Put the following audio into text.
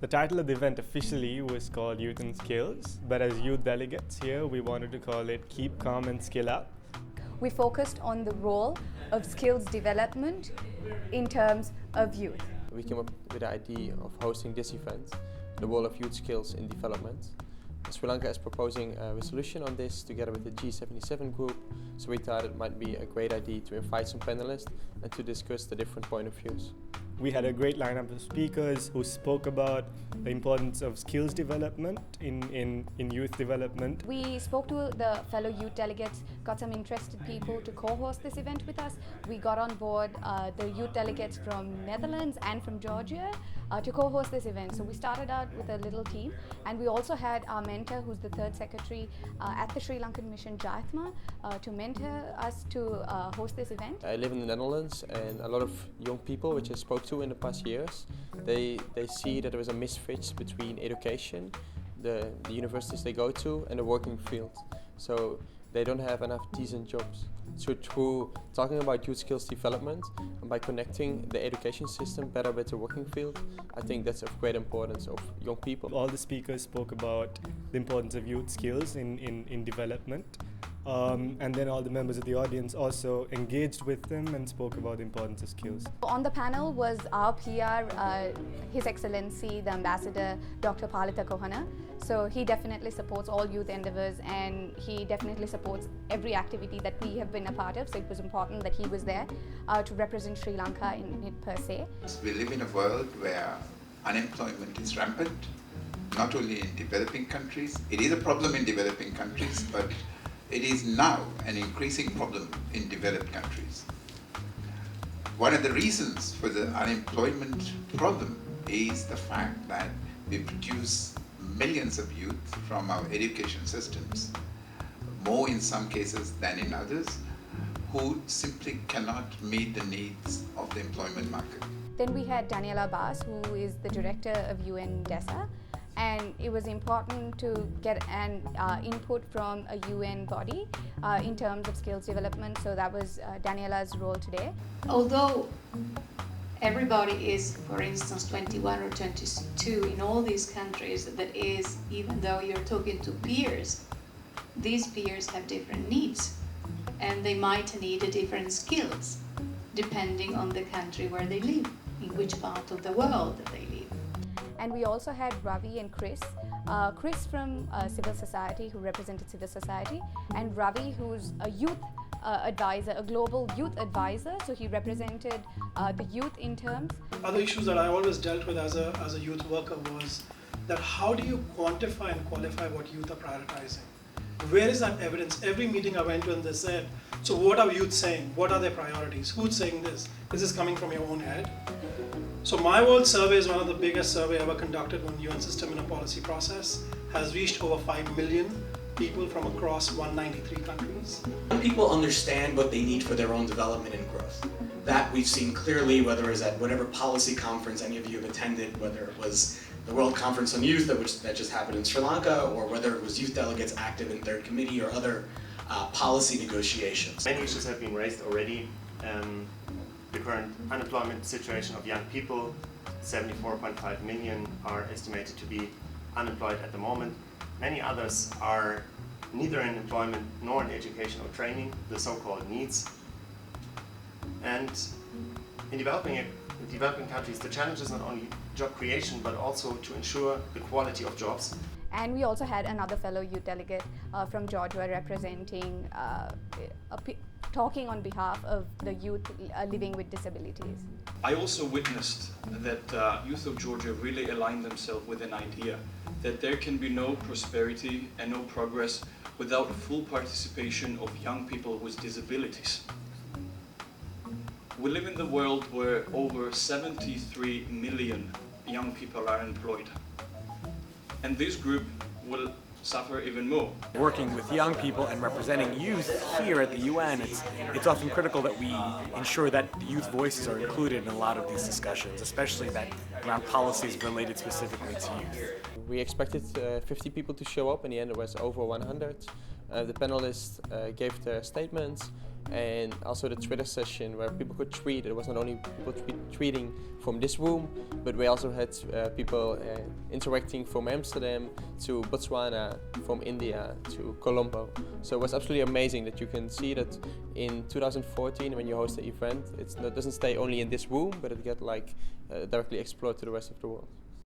The title of the event officially was called Youth and Skills, but as youth delegates here, we wanted to call it Keep Calm and Skill Up. We focused on the role of skills development in terms of youth. We came up with the idea of hosting this event, the role of youth skills in development. Sri Lanka is proposing a resolution on this together with the G77 group, so we thought it might be a great idea to invite some panelists and to discuss the different point of views. We had a great lineup of speakers who spoke about the importance of skills development in youth development. We spoke to the fellow youth delegates, got some interested people to co-host this event with us. We got on board the youth delegates from Netherlands and from Georgia to co-host this event. So we started out with a little team, and we also had our mentor, who's the third secretary at the Sri Lankan mission, Jaithma, to mentor us to host this event. I live in the Netherlands, and a lot of young people, which I spoke to in the past years, they see that there is a mismatch between education, the universities they go to, and the working field. So they don't have enough decent jobs. So through talking about youth skills development and by connecting the education system better with the working field, I think that's of great importance of young people. All the speakers spoke about the importance of youth skills in development. And then all the members of the audience also engaged with them and spoke about the importance of skills. On the panel was our PR, His Excellency, the Ambassador, Dr. Palitha Kohana. So he definitely supports all youth endeavors, and he definitely supports every activity that we have been a part of. So it was important that he was there to represent Sri Lanka in it per se. We live in a world where unemployment is rampant, not only in developing countries. It is a problem in developing countries, but it is now an increasing problem in developed countries. One of the reasons for the unemployment problem is the fact that we produce millions of youth from our education systems, more in some cases than in others, who simply cannot meet the needs of the employment market. Then we had Daniela Bass, who is the director of UN DESA. And it was important to get an input from a UN body in terms of skills development. So that was Daniela's role today. Although everybody is, for instance, 21 or 22 in all these countries, that is, even though you're talking to peers, these peers have different needs, and they might need different skills depending on the country where they live, in which part of the world that they live. And we also had Ravi and Chris. Chris from civil society, who represented civil society, and Ravi, who's a youth advisor, a global youth advisor. So he represented the youth in terms. Other issues that I always dealt with as a youth worker was that how do you quantify and qualify what youth are prioritizing? Where is that evidence? Every meeting I went to and they said, so what are youth saying? What are their priorities? Who's saying this? Is this coming from your own head? So My World Survey is one of the biggest survey ever conducted on the UN system in a policy process, has reached over 5 million people from across 193 countries. People understand what they need for their own development and growth. That we've seen clearly, whether it was at whatever policy conference any of you have attended, whether it was the World Conference on Youth that just happened in Sri Lanka, or whether it was youth delegates active in Third Committee or other policy negotiations. Many issues have been raised already. The current unemployment situation of young people, 74.5 million are estimated to be unemployed at the moment. Many others are neither in employment nor in education or training, the so-called needs. And in developing countries, the challenge is not only job creation, but also to ensure the quality of jobs. And we also had another fellow youth delegate from Georgia representing, talking on behalf of the youth living with disabilities. I also witnessed that youth of Georgia really aligned themselves with an idea that there can be no prosperity and no progress without full participation of young people with disabilities. We live in the world where over 73 million young people are unemployed. And this group will suffer even more. Working with young people and representing youth here at the UN, it's often critical that we ensure that youth voices are included in a lot of these discussions, especially that around policies related specifically to youth. We expected 50 people to show up. In the end, it was over 100. The panelists gave their statements, and also the Twitter session where people could tweet. It was not only people tweeting from this room, but we also had people interacting from Amsterdam to Botswana, from India to Colombo. So it was absolutely amazing that you can see that in 2014 when you host the event, it doesn't stay only in this room, but it get like directly explored to the rest of the world.